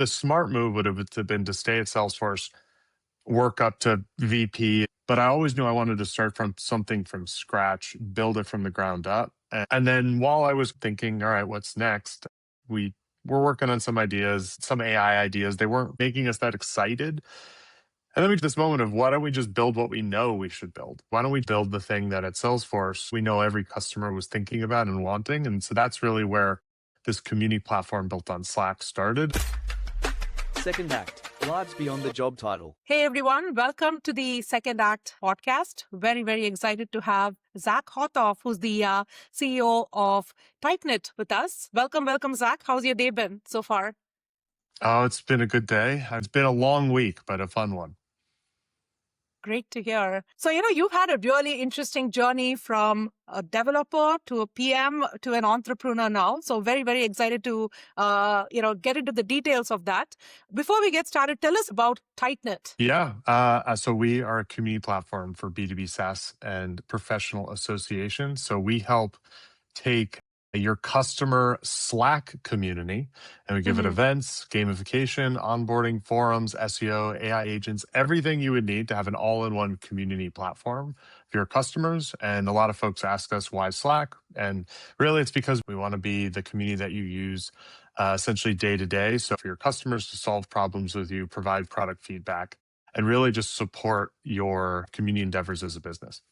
The smart move would have been to stay at Salesforce, work up to VP, but I always knew I wanted to start from something from scratch, build it from the ground up. And then while I was thinking, all right, what's next? We were working on some ideas, some AI ideas. They weren't making us that excited. And then we had this moment of why don't we just build what we know we should build? Why don't we build the thing that at Salesforce we know every customer was thinking about and wanting? And so that's really where this community platform built on Slack started. Second Act, Lives Beyond the Job Title. Hey everyone, welcome to the Second Act podcast. Very, very excited to have Zach Hawtof, who's the CEO of Tightknit with us. Welcome, Zach. How's your day been so far? Oh, it's been a good day. It's been a long week, but a fun one. Great to hear. So, you've had a really interesting journey from a developer to a PM to an entrepreneur now. So very, very excited to, get into the details of that. Before we get started, tell us about Tightknit. Yeah. So we are a community platform for B2B SaaS and professional associations. So we help take your customer Slack community and we give it events, gamification, onboarding, forums, SEO, AI agents, everything you would need to have an all-in-one community platform for your customers. And a lot of folks ask us why Slack, and really it's because we want to be the community that you use essentially day to day. So for your customers to solve problems with you, provide product feedback, and really just support your community endeavors as a business.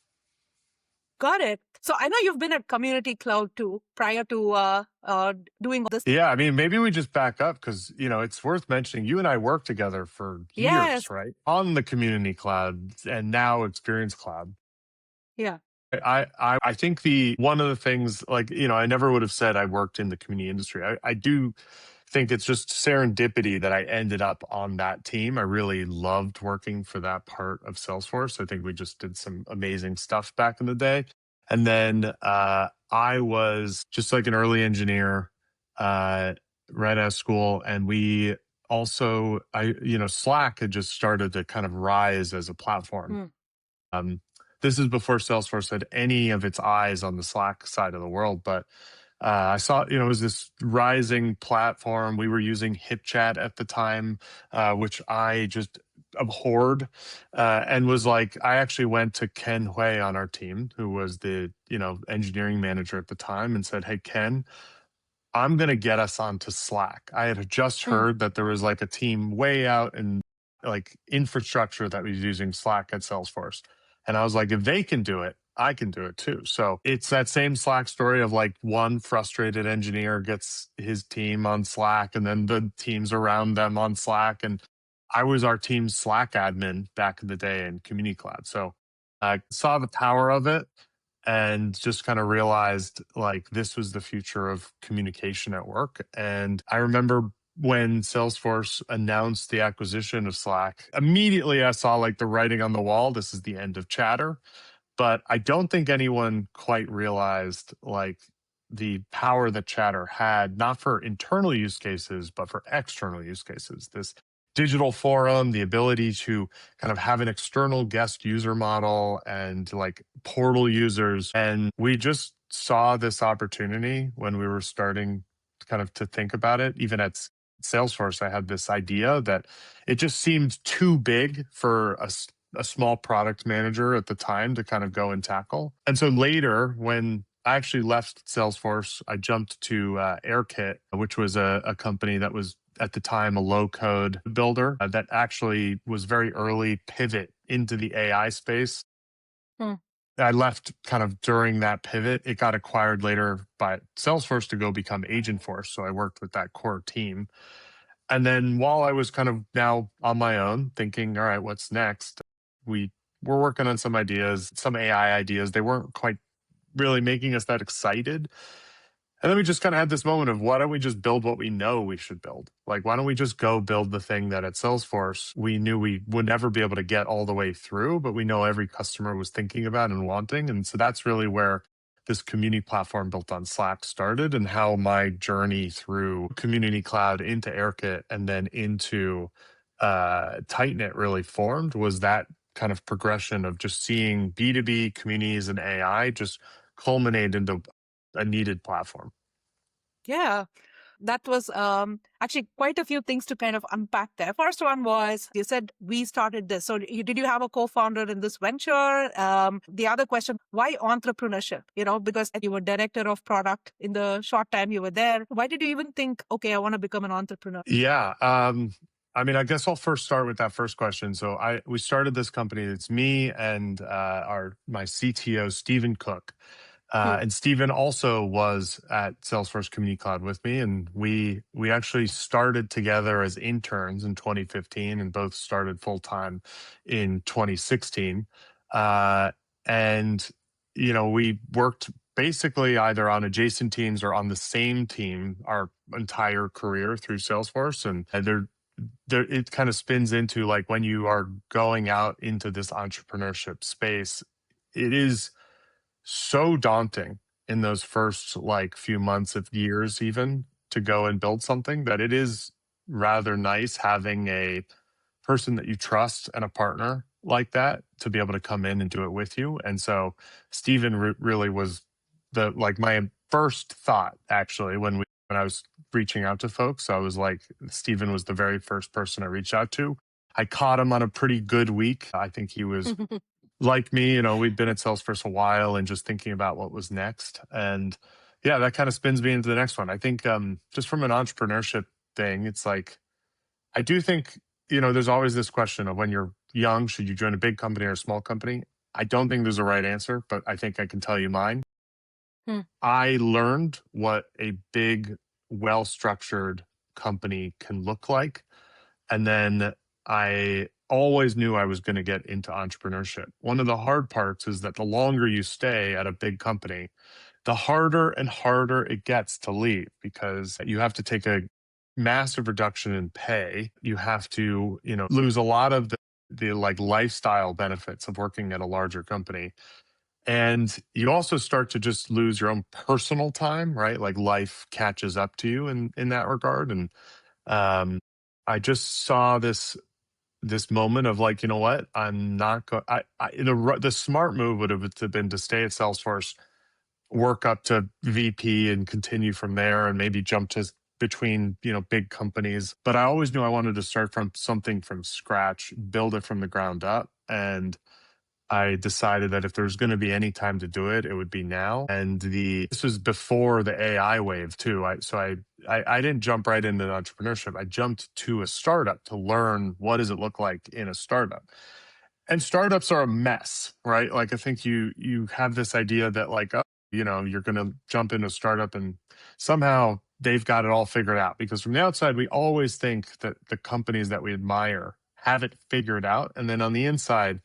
Got it. So I know you've been at Community Cloud too, prior to doing all this. Yeah, I mean, maybe we just back up because, it's worth mentioning you and I worked together for years, Yes. right? On the Community Cloud and now Experience Cloud. Yeah. I think one of the things, I never would have said I worked in the community industry. I do think it's just serendipity that I ended up on that team. I really loved working for that part of Salesforce. I think we just did some amazing stuff back in the day. And then I was just like an early engineer right out of school. And we also, Slack had just started to kind of rise as a platform. This is before Salesforce had any of its eyes on the Slack side of the world, but I saw, it was this rising platform. We were using HipChat at the time, which I just abhorred, and was like, I actually went to Ken Hui on our team, who was the, engineering manager at the time, and said, hey, Ken, I'm going to get us onto Slack. I had just heard that there was like a team way out in like infrastructure that was using Slack at Salesforce. And I was like, if they can do it, I can do it too. So it's that same Slack story of like one frustrated engineer gets his team on Slack and then the teams around them on Slack. And I was our team's Slack admin back in the day in Community Cloud. So I saw the power of it and just kind of realized like this was the future of communication at work. And I remember when Salesforce announced the acquisition of Slack, immediately I saw like the writing on the wall. This is the end of Chatter. But I don't think anyone quite realized like the power that Chatter had, not for internal use cases, but for external use cases. This digital forum, the ability to kind of have an external guest user model and like portal users. And we just saw this opportunity when we were starting kind of to think about it. Even at Salesforce, I had this idea that it just seemed too big for a small product manager at the time to kind of go and tackle. And so later, when I actually left Salesforce, I jumped to AirKit, which was a company that was at the time a low-code builder that actually was very early pivot into the AI space. I left kind of during that pivot. It got acquired later by Salesforce to go become Agentforce. So I worked with that core team. And then while I was kind of now on my own thinking, all right, what's next? We were working on some ideas, some AI ideas. They weren't quite really making us that excited. And then we just kind of had this moment of why don't we just build what we know we should build? Like, why don't we just go build the thing that at Salesforce we knew we would never be able to get all the way through, but we know every customer was thinking about and wanting. And so that's really where this community platform built on Slack started and how my journey through Community Cloud into AirKit and then into Tightknit really formed, was that kind of progression of just seeing B2B communities and AI just culminate into a needed platform. Yeah. That was actually quite a few things to kind of unpack there. First one was, you said we started this. So did you have a co-founder in this venture? The other question, why entrepreneurship? Because you were director of product in the short time you were there. Why did you even think, okay, I want to become an entrepreneur? Yeah. I mean, I guess I'll first start with that first question. So we started this company. It's me and my CTO, Stephen Cook. And Stephen also was at Salesforce Community Cloud with me, and we actually started together as interns in 2015, and both started full time in 2016. And we worked basically either on adjacent teams or on the same team our entire career through Salesforce, and it kind of spins into like when you are going out into this entrepreneurship space, it is so daunting in those first like few months of years even to go and build something that it is rather nice having a person that you trust and a partner like that to be able to come in and do it with you. And so Stephen really was my first thought actually when I was reaching out to folks. I was like, Stephen was the very first person I reached out to. I caught him on a pretty good week. I think he was like me, we'd been at Salesforce a while and just thinking about what was next. And yeah, that kind of spins me into the next one. I think just from an entrepreneurship thing, it's like, I do think, there's always this question of when you're young, should you join a big company or a small company? I don't think there's a right answer, but I think I can tell you mine. I learned what a big, well-structured company can look like. And then I always knew I was going to get into entrepreneurship. One of the hard parts is that the longer you stay at a big company, the harder and harder it gets to leave because you have to take a massive reduction in pay. You have to, lose a lot of the like lifestyle benefits of working at a larger company. And you also start to just lose your own personal time, right? Like life catches up to you in that regard. And I just saw this moment of like, you know what, I'm not going. The smart move would have been to stay at Salesforce, work up to VP, and continue from there, and maybe jump to between big companies. But I always knew I wanted to start from something from scratch, build it from the ground up, and I decided that if there's going to be any time to do it, it would be now. And this was before the AI wave too. I didn't jump right into entrepreneurship. I jumped to a startup to learn what does it look like in a startup. And startups are a mess, right? Like I think you have this idea that like, you're going to jump into a startup and somehow they've got it all figured out. Because from the outside, we always think that the companies that we admire have it figured out. And then on the inside,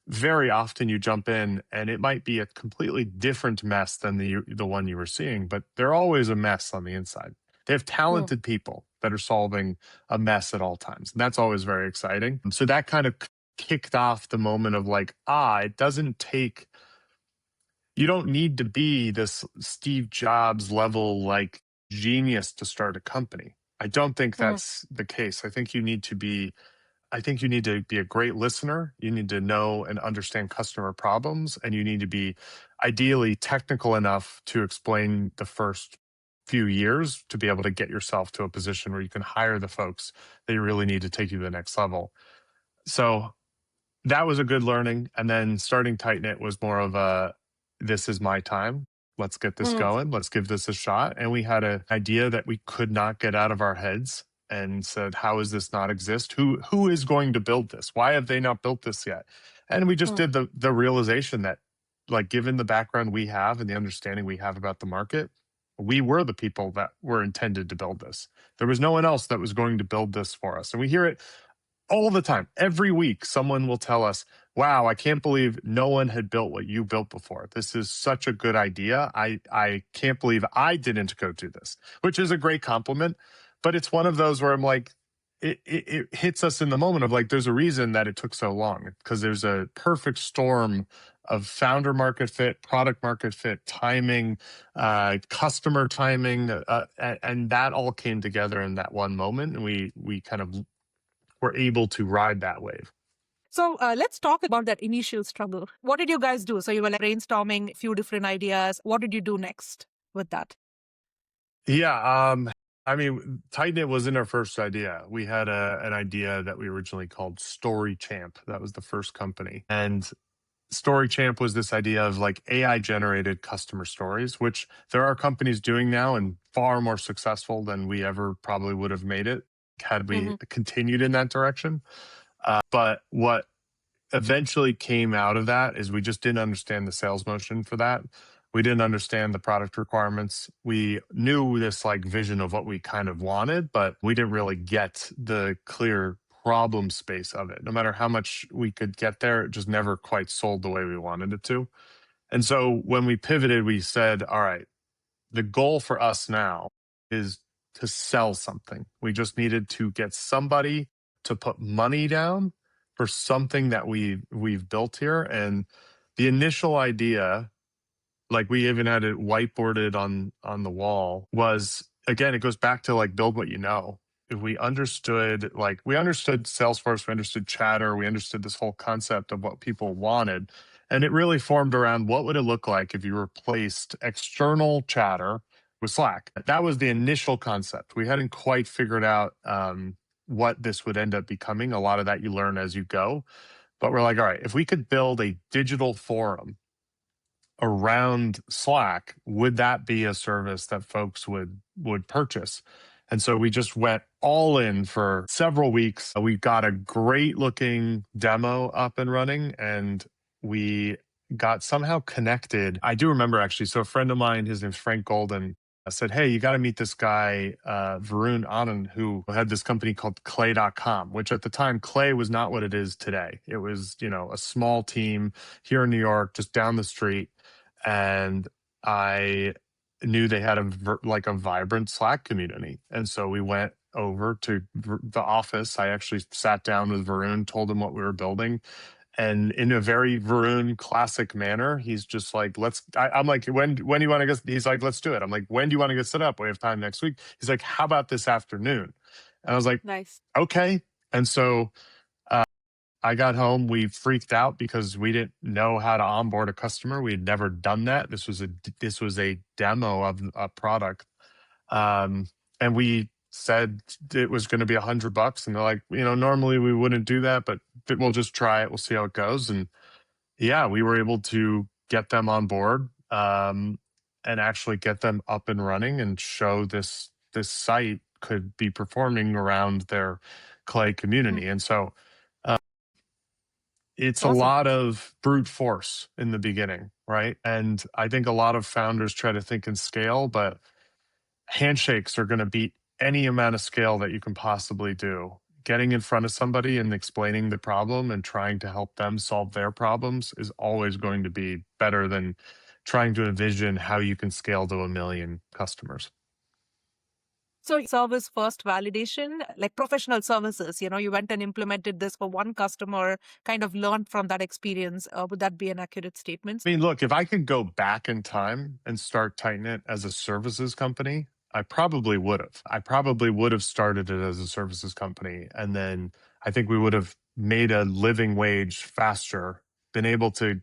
very often you jump in and it might be a completely different mess than the one you were seeing, but they're always a mess on the inside. They have talented people that are solving a mess at all times. And that's always very exciting. So that kind of kicked off the moment of like, it doesn't take, you don't need to be this Steve Jobs level like genius to start a company. I don't think that's the case. I think you need to be a great listener. You need to know and understand customer problems, and you need to be ideally technical enough to explain the first few years to be able to get yourself to a position where you can hire the folks that you really need to take you to the next level. So that was a good learning. And then starting Tightknit was more of this is my time. Let's get this going. Let's give this a shot. And we had an idea that we could not get out of our heads and said, how does this not exist? Who is going to build this? Why have they not built this yet? And we just did the realization that, like, given the background we have and the understanding we have about the market, we were the people that were intended to build this. There was no one else that was going to build this for us. And we hear it all the time. Every week, someone will tell us, wow, I can't believe no one had built what you built before. This is such a good idea. I can't believe I didn't go do this, which is a great compliment. But it's one of those where I'm like, it hits us in the moment of like, there's a reason that it took so long, because there's a perfect storm of founder market fit, product market fit, timing, customer timing, and that all came together in that one moment. And we kind of were able to ride that wave. So let's talk about that initial struggle. What did you guys do? So you were like brainstorming a few different ideas. What did you do next with that? Yeah, I mean, Tightknit wasn't our first idea. We had an idea that we originally called Story Champ. That was the first company. And Story Champ was this idea of like AI generated customer stories, which there are companies doing now and far more successful than we ever probably would have made it had we Hmm. continued in that direction. But what eventually came out of that is we just didn't understand the sales motion for that. We didn't understand the product requirements. We knew this like vision of what we kind of wanted, but we didn't really get the clear problem space of it. No matter how much we could get there, it just never quite sold the way we wanted it to. And so when we pivoted, we said, all right, the goal for us now is to sell something. We just needed to get somebody to put money down for something that we've built here. And the initial idea, like we even had it whiteboarded on the wall, was again, it goes back to like build what you know. If we understood, like we understood Salesforce, we understood chatter, we understood this whole concept of what people wanted. And it really formed around what would it look like if you replaced external chatter with Slack. That was the initial concept. We hadn't quite figured out what this would end up becoming. A lot of that you learn as you go. But we're like, all right, if we could build a digital forum around Slack, would that be a service that folks would purchase? And so we just went all in for several weeks. We got a great looking demo up and running, and we got somehow connected. I do remember actually. So a friend of mine, his name's Frank Golden, said, hey, you got to meet this guy, Varun Anand, who had this company called Clay.com, which at the time, Clay was not what it is today. It was, a small team here in New York, just down the street. And I knew they had a vibrant Slack community. And so we went over to the office. I actually sat down with Varun, told him what we were building. And in a very Varun classic manner, he's just like, I'm like, when do you want to get, he's like, let's do it. I'm like, when do you want to get set up? We have time next week. He's like, how about this afternoon? And I was like, Nice. okay. And so I got home, we freaked out because we didn't know how to onboard a customer. We had never done that. This was a demo of a product. And we said it was going to be $100. And they're like, normally we wouldn't do that, but we'll just try it. We'll see how it goes. And yeah, we were able to get them on board, and actually get them up and running and show this site could be performing around their Clay community. And so it's a Awesome. lot of brute force in the beginning, right? And I think a lot of founders try to think in scale, but handshakes are going to beat any amount of scale that you can possibly do. Getting in front of somebody and explaining the problem and trying to help them solve their problems is always going to be better than trying to envision how you can scale to 1 million customers. So service first validation, like professional services, you went and implemented this for one customer, kind of learned from that experience. Would that be an accurate statement? I mean, look, if I could go back in time and start Tightknit as a services company, I probably would have. I probably would have started it as a services company. And then I think we would have made a living wage faster, been able to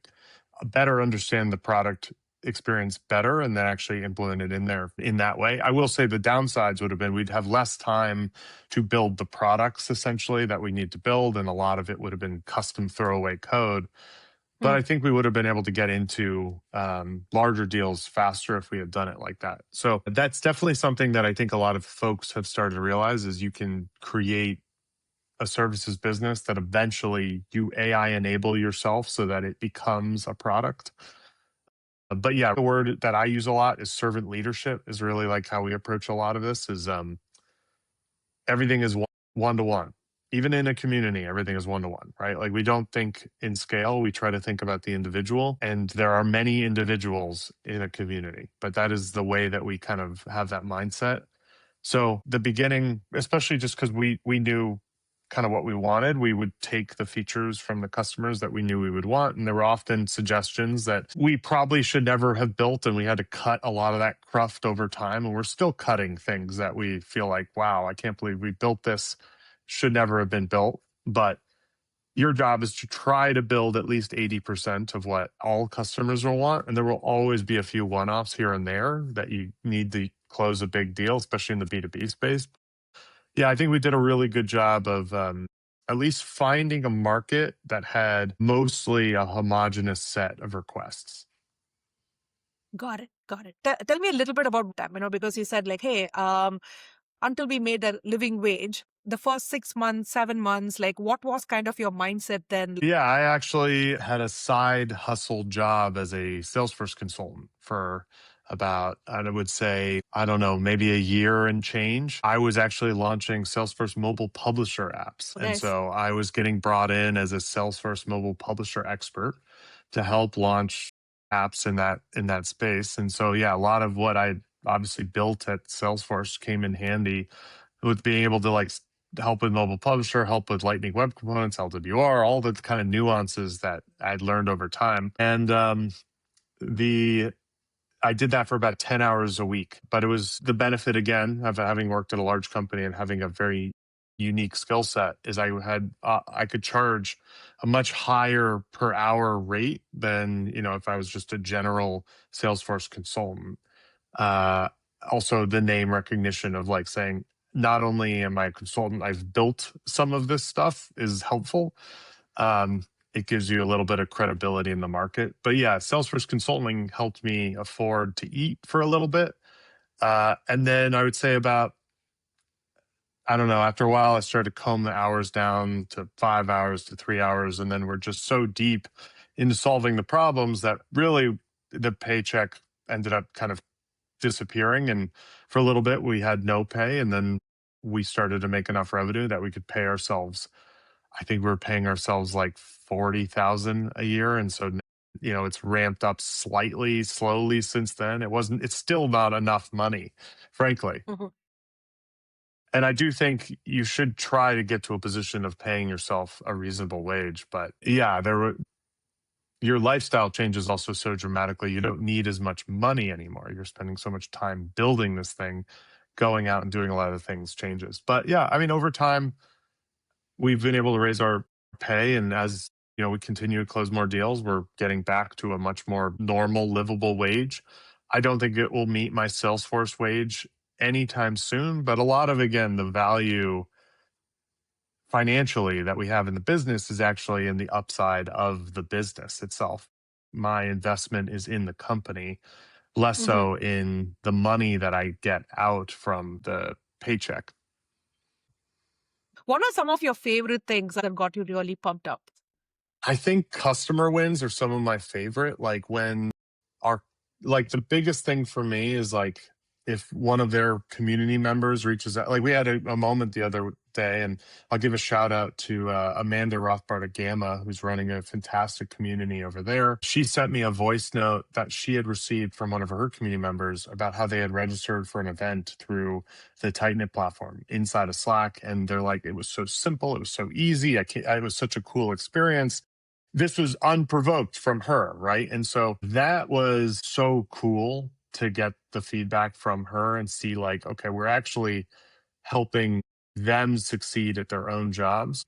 better understand the product experience better, and then actually implement it in there in that way. I will say the downsides would have been we'd have less time to build the products essentially that we need to build. And a lot of it would have been custom throwaway code. But I think we would have been able to get into larger deals faster if we had done it like that. So that's definitely something that I think a lot of folks have started to realize is you can create a services business that eventually you AI enable yourself so that it becomes a product. But yeah, the word that I use a lot is servant leadership is really like how we approach a lot of this is everything is one-to-one. Even in a community, everything is one-to-one, right? Like we don't think in scale, we try to think about the individual, and there are many individuals in a community, but that is the way that we kind of have that mindset. So the beginning, especially just because we knew kind of what we wanted, we would take the features from the customers that we knew we would want. And there were often suggestions that we probably should never have built. And we had to cut a lot of that cruft over time. And we're still cutting things that we feel like, wow, I can't believe we built this, should never have been built. But your job is to try to build at least 80% of what all customers will want. And there will always be a few one-offs here and there that you need the close a big deal, especially in the B2B space. Yeah, I think we did a really good job of at least finding a market that had mostly a homogenous set of requests. Got it. Got it. Tell me a little bit about that, because you said like, hey, until we made a living wage, the first 6 months, 7 months, like what was kind of your mindset then? Yeah, I actually had a side hustle job as a Salesforce consultant for about, I would say, I don't know, maybe a year and change. I was actually launching Salesforce mobile publisher apps. And Nice. so I was getting brought in as a Salesforce mobile publisher expert to help launch apps in that space. And so yeah, a lot of what I obviously built at Salesforce came in handy with being able to like help with mobile publisher, help with Lightning Web Components, LWR, all the kind of nuances that I'd learned over time. And the I did that for about 10 hours a week, but it was the benefit again of having worked at a large company and having a very unique skill set is I could charge a much higher per hour rate than, if I was just a general Salesforce consultant. Uh, Also, the name recognition of like saying, not only am I a consultant, I've built some of this stuff is helpful. It gives you a little bit of credibility in the market. But yeah, Salesforce consulting helped me afford to eat for a little bit. And then I would say about, I don't know, after a while, I started to comb the hours down to 5 hours to 3 hours. And then we're just so deep into solving the problems that really the paycheck ended up kind of disappearing. And for a little bit, we had no pay. And then we started to make enough revenue that we could pay ourselves. I think we were paying ourselves like 40,000 a year. And so, it's ramped up slightly, slowly since then. It's still not enough money, frankly. Mhm. And I do think you should try to get to a position of paying yourself a reasonable wage. But yeah, your lifestyle changes also so dramatically. You don't need as much money anymore. You're spending so much time building this thing, going out and doing a lot of things changes. But yeah, I mean, over time, we've been able to raise our pay. And as we continue to close more deals, we're getting back to a much more normal, livable wage. I don't think it will meet my Salesforce wage anytime soon, but a lot of, again, the value financially that we have in the business is actually in the upside of the business itself. My investment is in the company, less Mhm. so in the money that I get out from the paycheck. What are some of your favorite things that have got you really pumped up? I think customer wins are some of my favorite. Like when our like the biggest thing for me is like if one of their community members reaches out. Like we had a moment the other day, and I'll give a shout out to Amanda Rothbard at Gamma, who's running a fantastic community over there. She sent me a voice note that she had received from one of her community members about how they had registered for an event through the Tightknit platform inside of Slack, and they're like, it was so simple, it was so easy, it was such a cool experience. This was unprovoked from her, right? And so that was so cool to get the feedback from her and see like, okay, we're actually helping them succeed at their own jobs.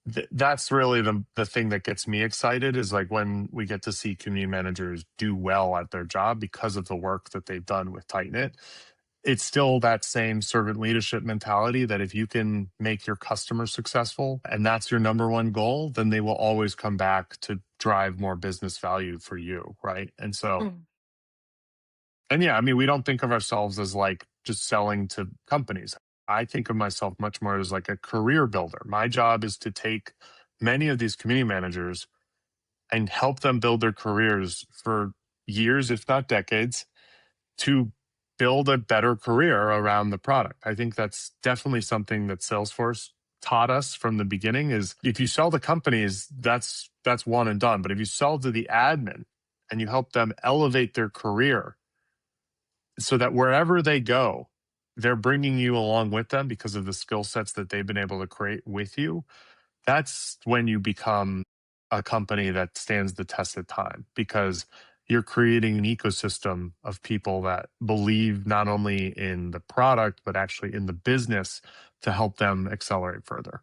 That's really the thing that gets me excited is like when we get to see community managers do well at their job because of the work that they've done with Tightknit. It's still that same servant leadership mentality that if you can make your customers successful and that's your number one goal, then they will always come back to drive more business value for you, right? And so, Mm. and yeah, I mean, we don't think of ourselves as like just selling to companies. I think of myself much more as like a career builder. My job is to take many of these community managers and help them build their careers for years, if not decades, to build a better career around the product. I think that's definitely something that Salesforce taught us from the beginning is if you sell to companies, that's one and done. But if you sell to the admin and you help them elevate their career so that wherever they go, they're bringing you along with them because of the skill sets that they've been able to create with you, that's when you become a company that stands the test of time because you're creating an ecosystem of people that believe not only in the product, but actually in the business to help them accelerate further.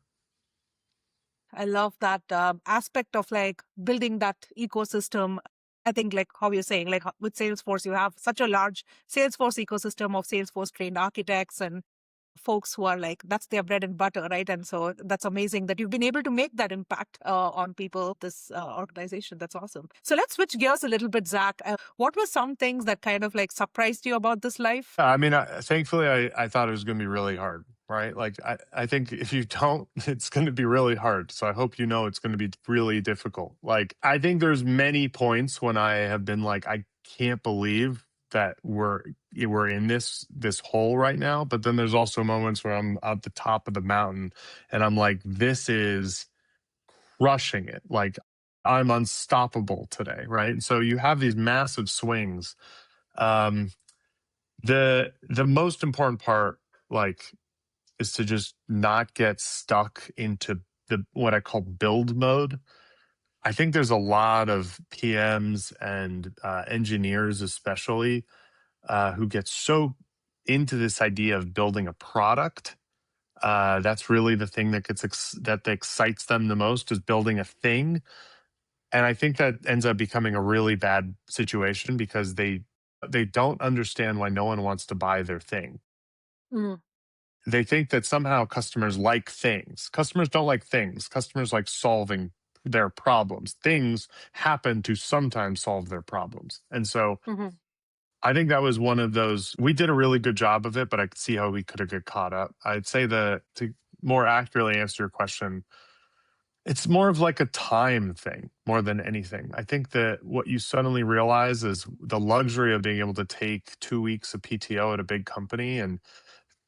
I love that aspect of like building that ecosystem. I think like how you're saying, like with Salesforce, you have such a large Salesforce ecosystem of Salesforce trained architects and folks who are like, that's their bread and butter, right? And so that's amazing that you've been able to make that impact on people, this organization. That's awesome. So let's switch gears a little bit, Zach. What were some things that kind of like surprised you about this life? I mean, thankfully, I thought it was going to be really hard, right? Like, I think if you don't, it's going to be really hard. So I hope you know it's going to be really difficult. Like, I think there's many points when I have been like, I can't believe that we're in this hole right now. But then there's also moments where I'm at the top of the mountain and I'm like, this is crushing it. Like, I'm unstoppable today, right? So you have these massive swings. Um, the most important part, like, is to just not get stuck into the what I call build mode. I think there's a lot of PMs and engineers, especially, who get so into this idea of building a product. That's really the thing that that excites them the most, is building a thing. And I think that ends up becoming a really bad situation because they don't understand why no one wants to buy their thing. Mm. They think that somehow customers like things. Customers don't like things. Customers like solving their problems. Things happen to sometimes solve their problems. And so Mm-hmm. I think that was one of those. We did a really good job of it, but I could see how we could have got caught up. I'd say to more accurately answer your question, it's more of like a time thing more than anything. I think that what you suddenly realize is the luxury of being able to take 2 weeks of PTO at a big company and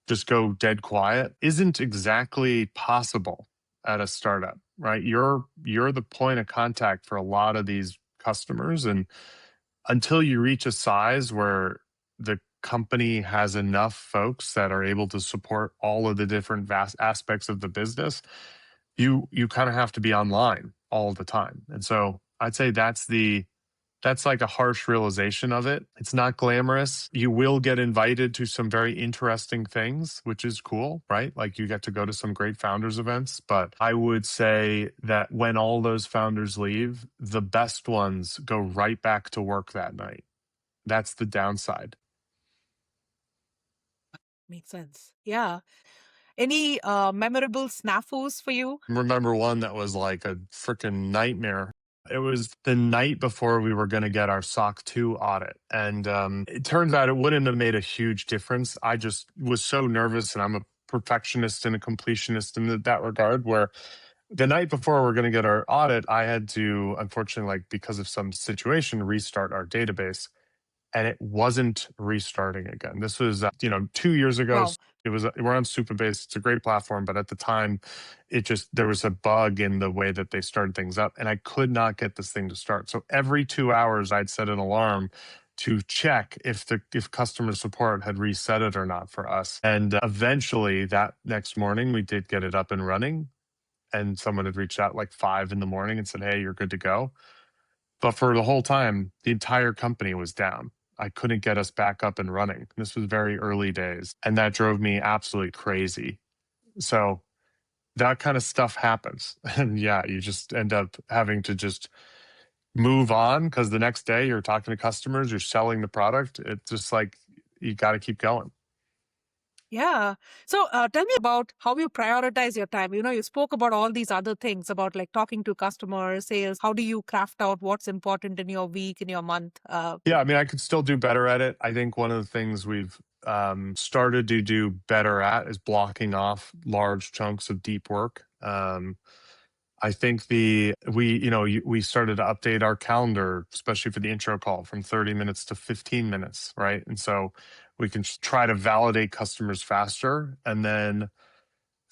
just go dead quiet isn't exactly possible at a startup, right? You're the point of contact for a lot of these customers, and until you reach a size where the company has enough folks that are able to support all of the different vast aspects of the business, you kind of have to be online all the time. And so I'd say that's like a harsh realization of it. It's not glamorous. You will get invited to some very interesting things, which is cool, right? Like, you get to go to some great founders events. But I would say that when all those founders leave, the best ones go right back to work that night. That's the downside. Makes sense. Yeah. Any memorable snafus for you? Remember one that was like a freaking nightmare. It was the night before we were going to get our SOC 2 audit. And it turns out it wouldn't have made a huge difference. I just was so nervous, and I'm a perfectionist and a completionist in that regard, where the night before we're going to get our audit, I had to, unfortunately, like, because of some situation, restart our database, and it wasn't restarting again. This was, 2 years ago. Wow. It was, we're on Supabase. It's a great platform, but at the time, there was a bug in the way that they started things up, and I could not get this thing to start. So every 2 hours, I'd set an alarm to check if customer support had reset it or not for us. And eventually, that next morning, we did get it up and running, and someone had reached out like 5 in the morning and said, "Hey, you're good to go." But for the whole time, the entire company was down. I couldn't get us back up and running. This was very early days, and that drove me absolutely crazy. So that kind of stuff happens. And yeah, you just end up having to just move on, because the next day you're talking to customers, you're selling the product. It's just like, you got to keep going. Yeah. So tell me about how you prioritize your time. You spoke about all these other things about like talking to customers, sales. How do you craft out what's important in your week, in your month? Yeah, I mean, I could still do better at it. I think one of the things we've started to do better at is blocking off large chunks of deep work. I think we started to update our calendar, especially for the intro call, from 30 minutes to 15 minutes, right? And so we can try to validate customers faster. And then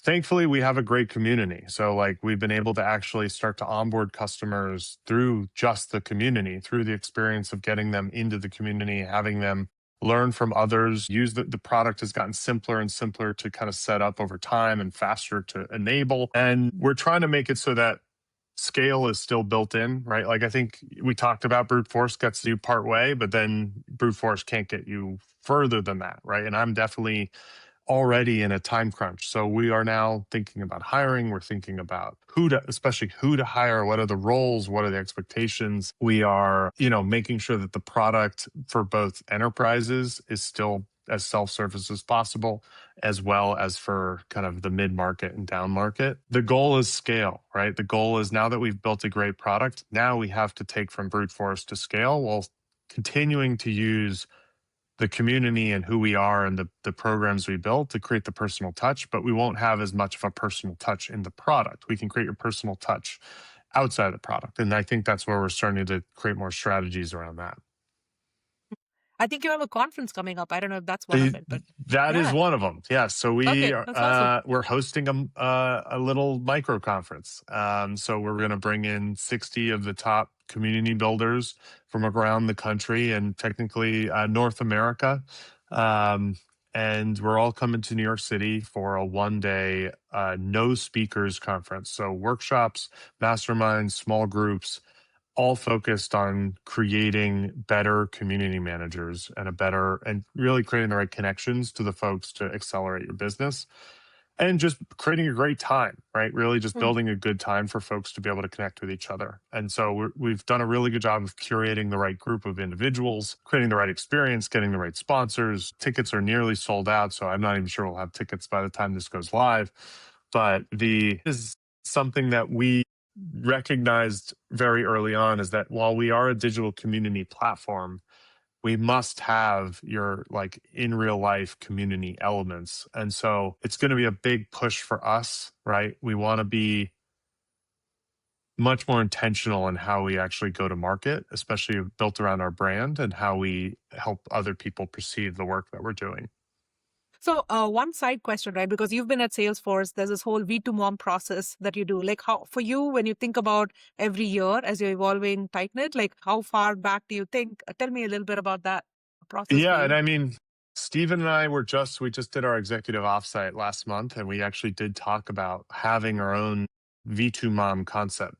thankfully, we have a great community. So, like, we've been able to actually start to onboard customers through just the community, through the experience of getting them into the community, having them learn from others. Use the product has gotten simpler and simpler to kind of set up over time, and faster to enable. And we're trying to make it so that scale is still built in, right? Like, I think we talked about brute force gets you part way, but then brute force can't get you further than that, right? And I'm definitely already in a time crunch. So we are now thinking about hiring. We're thinking about especially who to hire, what are the roles, what are the expectations. We are, making sure that the product for both enterprises is still as self-service as possible, as well as for kind of the mid-market and down market. The goal is scale, right? The goal is, now that we've built a great product, now we have to take from brute force to scale, while continuing to use the community and who we are and the programs we built to create the personal touch, but we won't have as much of a personal touch in the product. We can create your personal touch outside the product. And I think that's where we're starting to create more strategies around that. I think you have a conference coming up. I don't know if that's one of Uh, it, but That is yeah. one of them. Yeah. So Okay, that's awesome. we're hosting a little micro conference. So we're going to bring in 60 of the top community builders from around the country and technically North America. And we're all coming to New York City for a 1-day no speakers conference. So workshops, masterminds, small groups, all focused on creating better community managers and really creating the right connections to the folks to accelerate your business, and just creating a great time, right? Really just Mm. building a good time for folks to be able to connect with each other. And so we've done a really good job of curating the right group of individuals, creating the right experience, getting the right sponsors. Tickets are nearly sold out, so I'm not even sure we'll have tickets by the time this goes live. But this is something that we recognized very early on, is that while we are a digital community platform, we must have your in real life community elements. And so it's going to be a big push for us, right? We want to be much more intentional in how we actually go to market, especially built around our brand and how we help other people perceive the work that we're doing. So one side question, right? Because you've been at Salesforce, there's this whole V2MOM process that you do. Like, how, for you, when you think about every year as you're evolving Tightknit, like how far back do you think? Tell me a little bit about that process for Yeah. And you. I mean, Steven and I we just did our executive offsite last month, and we actually did talk about having our own V2MOM concept.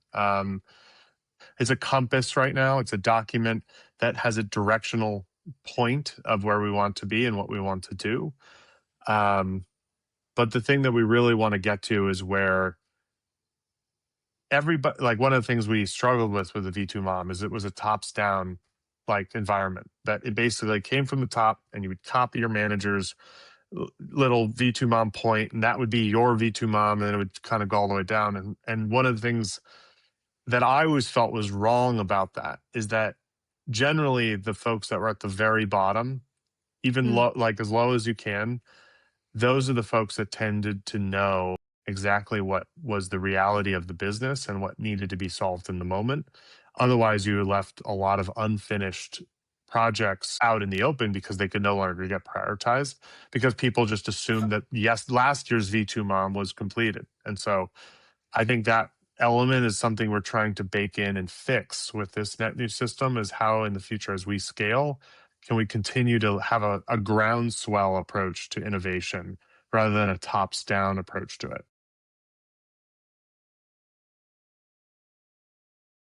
It's a compass right now. It's a document that has a directional point of where we want to be and what we want to do. But the thing that we really want to get to is where everybody, like, one of the things we struggled with the V2MOM is it was a tops down environment, that it basically came from the top and you would copy your manager's little V2MOM point, and that would be your V2MOM, and then it would kind of go all the way down. And one of the things that I always felt was wrong about that is that generally the folks that were at the very bottom, even Mm. as low as you can, those are the folks that tended to know exactly what was the reality of the business and what needed to be solved in the moment. Otherwise, you left a lot of unfinished projects out in the open because they could no longer get prioritized, because people just assumed that, yes, last year's V2MOM was completed. And so I think that element is something we're trying to bake in and fix with this net new system, is how in the future, as we scale, can we continue to have a groundswell approach to innovation rather than a tops down approach to it.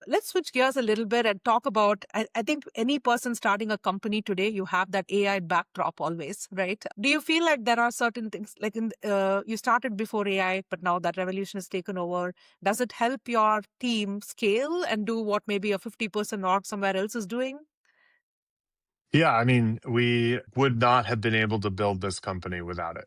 Let's switch gears a little bit and talk about, I think any person starting a company today, you have that AI backdrop always, right? Do you feel like there are certain things, like you started before AI, but now that revolution has taken over? Does it help your team scale and do what maybe a 50% org somewhere else is doing? Yeah, I mean, we would not have been able to build this company without it.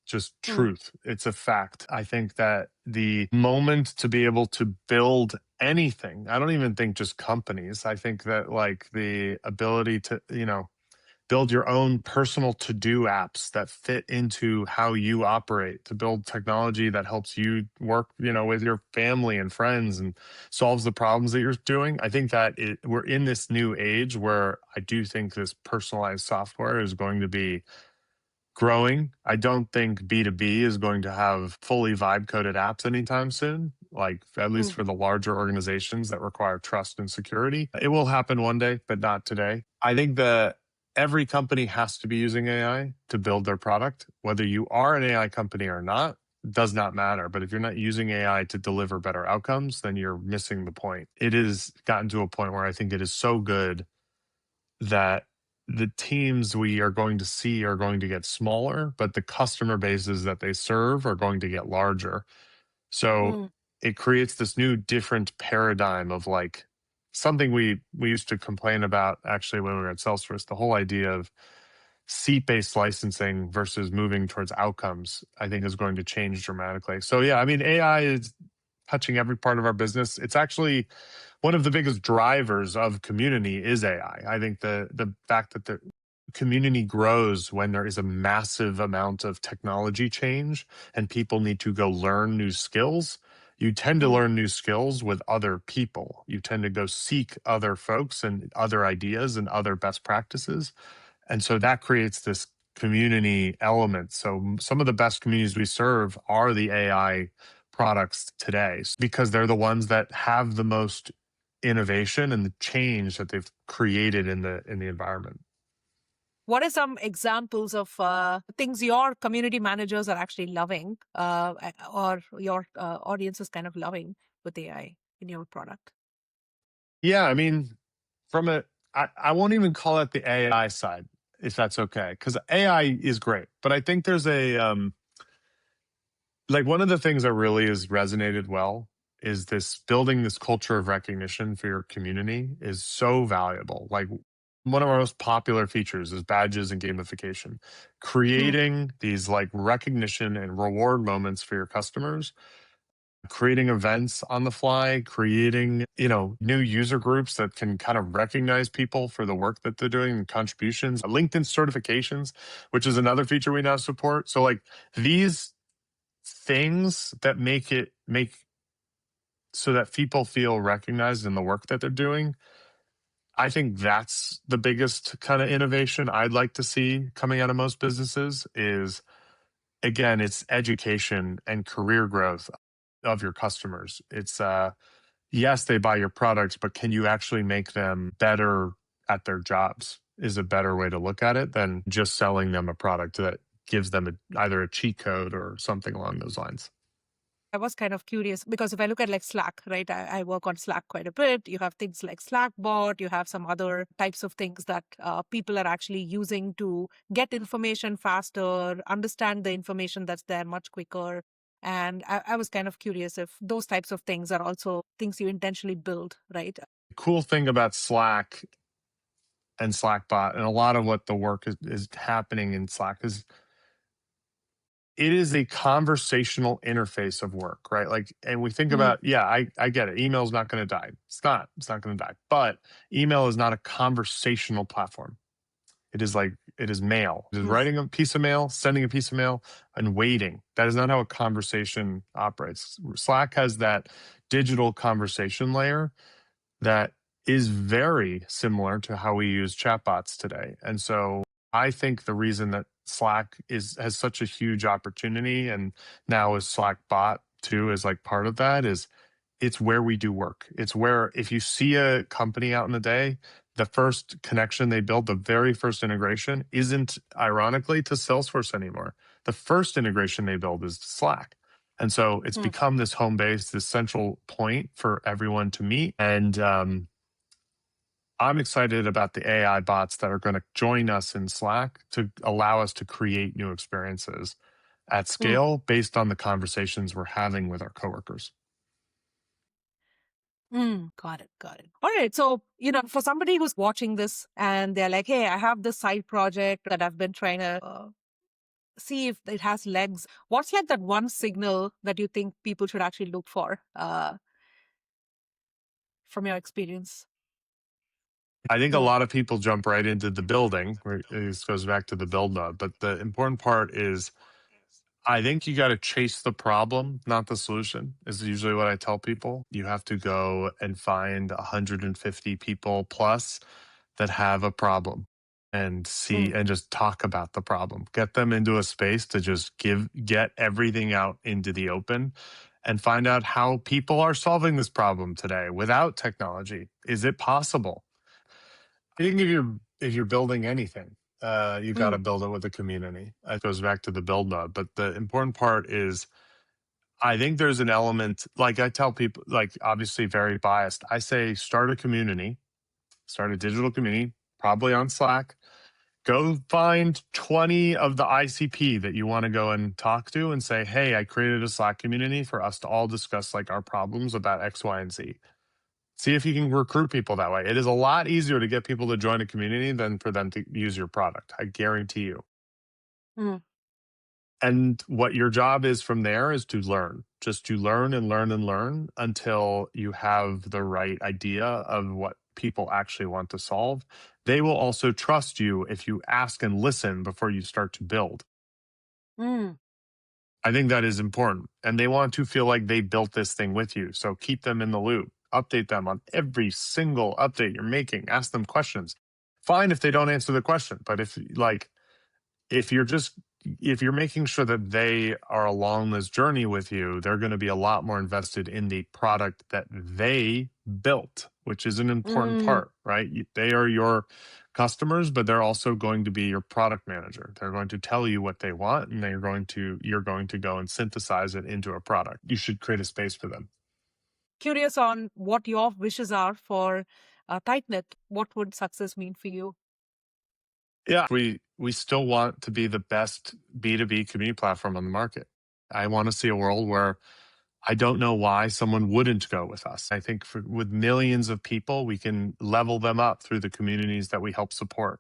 Just Mm. truth. It's a fact. I think that the moment to be able to build anything, I don't even think just companies, I think that the ability to, build your own personal to-do apps that fit into how you operate, to build technology that helps you work, with your family and friends and solves the problems that you're doing. I think that we're in this new age where I do think this personalized software is going to be growing. I don't think B2B is going to have fully vibe coded apps anytime soon, at least Mm. for the larger organizations that require trust and security. It will happen one day, but not today. I think that every company has to be using AI to build their product. Whether you are an AI company or not, does not matter. But if you're not using AI to deliver better outcomes, then you're missing the point. It has gotten to a point where I think it is so good that the teams we are going to see are going to get smaller, but the customer bases that they serve are going to get larger. So Mm, it creates this new different paradigm of like something we used to complain about actually when we were at Salesforce, the whole idea of seat-based licensing versus moving towards outcomes, I think is going to change dramatically. So yeah, I mean, AI is touching every part of our business. It's actually one of the biggest drivers of community is AI. I think the fact that the community grows when there is a massive amount of technology change and people need to go learn new skills. You tend to mm. learn new skills with other people. You tend to go seek other folks and other ideas and other best practices. And so that creates this community element. So some of the best communities we serve are the AI products today because they're the ones that have the most innovation and the change that they've created in the environment. What are some examples of things your community managers are actually loving, or your audience is kind of loving with AI in your product? Yeah, I mean, from a I won't even call it the AI side, if that's okay, because AI is great. But I think there's a like one of the things that really has resonated well is this building this culture of recognition for your community is so valuable. Like one of our most popular features is badges and gamification. Mm, Creating these like recognition and reward moments for your customers, creating events on the fly, creating, new user groups that can kind of recognize people for the work that they're doing and contributions, LinkedIn certifications, which is another feature we now support. So like these things that make so that people feel recognized in the work that they're doing. I think that's the biggest kind of innovation I'd like to see coming out of most businesses is again, it's education and career growth of your customers. It's yes, they buy your products, but can you actually make them better at their jobs is a better way to look at it than just selling them a product that gives them either a cheat code or something along those lines. I was kind of curious because if I look at like Slack, right, I work on Slack quite a bit. You have things like Slack bot, you have some other types of things that people are actually using to get information faster, understand the information that's there much quicker. And I was kind of curious if those types of things are also things you intentionally build, right? Cool thing about Slack and Slackbot, and a lot of what the work is happening in Slack is it is a conversational interface of work, right? Like, and we think Mm, about, yeah, I get it. Email's not going to die. It's not going to die. But email is not a conversational platform. It is mail. It is mm, writing a piece of mail, sending a piece of mail, and waiting. That is not how a conversation operates. Slack has that digital conversation layer that is very similar to how we use chatbots today. And so I think the reason that Slack has such a huge opportunity and now is Slack bot too is like part of that is it's where we do work. It's where if you see a company out in the day, the first connection they build, the very first integration isn't ironically to Salesforce anymore. The first integration they build is Slack. And so it's mm. become this home base, this central point for everyone to meet. And I'm excited about the AI bots that are going to join us in Slack to allow us to create new experiences at Mm. scale based on the conversations we're having with our coworkers. Mm, got it. Got it. All right. So, for somebody who's watching this and they're like, hey, I have this side project that I've been trying to see if it has legs. What's like that one signal that you think people should actually look for from your experience? I think a Mm, lot of people jump right into the building. This goes back to the build mode, but the important part is I think you got to chase the problem, not the solution, is usually what I tell people. You have to go and find 150 people plus that have a problem and see mm, and just talk about the problem. Get them into a space to just get everything out into the open and find out how people are solving this problem today without technology. Is it possible? I think if you're building anything, you got to mm, build it with the community. It goes back to the build mode, but the important part is I think there's an element like I tell people, like obviously very biased. I say start a community, start a digital community, probably on Slack. Go find 20 of the ICP that you want to go and talk to and say, hey, I created a Slack community for us to all discuss like our problems about X, Y, and Z. See if you can recruit people that way. It is a lot easier to get people to join a community than for them to use your product. I guarantee you. Mm. And what your job is from there is to learn, just to learn and learn and learn until you have the right idea of what people actually want to solve. They will also trust you if you ask and listen before you start to build. Mm. I think that is important. And they want to feel like they built this thing with you. So keep them in the loop, update them on every single update you're making, ask them questions. Fine if they don't answer the question, but if you're making sure that they are along this journey with you, they're going to be a lot more invested in the product that they built, which is an important Mm. part, right? They are your customers, but they're also going to be your product manager. They're going to tell you what they want, and you're going to go and synthesize it into a product. You should create a space for them. Curious on what your wishes are for Tightknit. What would success mean for you? Yeah, we still want to be the best B2B community platform on the market. I want to see a world where I don't know why someone wouldn't go with us. I think with millions of people, we can level them up through the communities that we help support.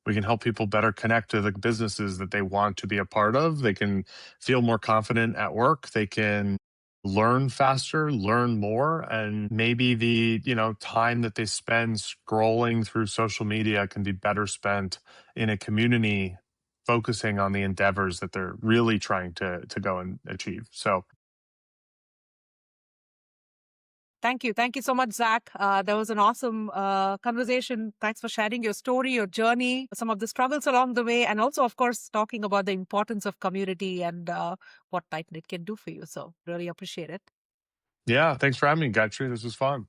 We can help people better connect to the businesses that they want to be a part of. They can feel more confident at work. They can learn faster, learn more, and maybe the time that they spend scrolling through social media can be better spent in a community focusing on the endeavors that they're really trying to go and achieve. So Thank you. Thank you so much, Zach. That was an awesome conversation. Thanks for sharing your story, your journey, some of the struggles along the way, and also, of course, talking about the importance of community and what Tightknit can do for you. So really appreciate it. yeah, thanks for having me, Gayatri. This was fun.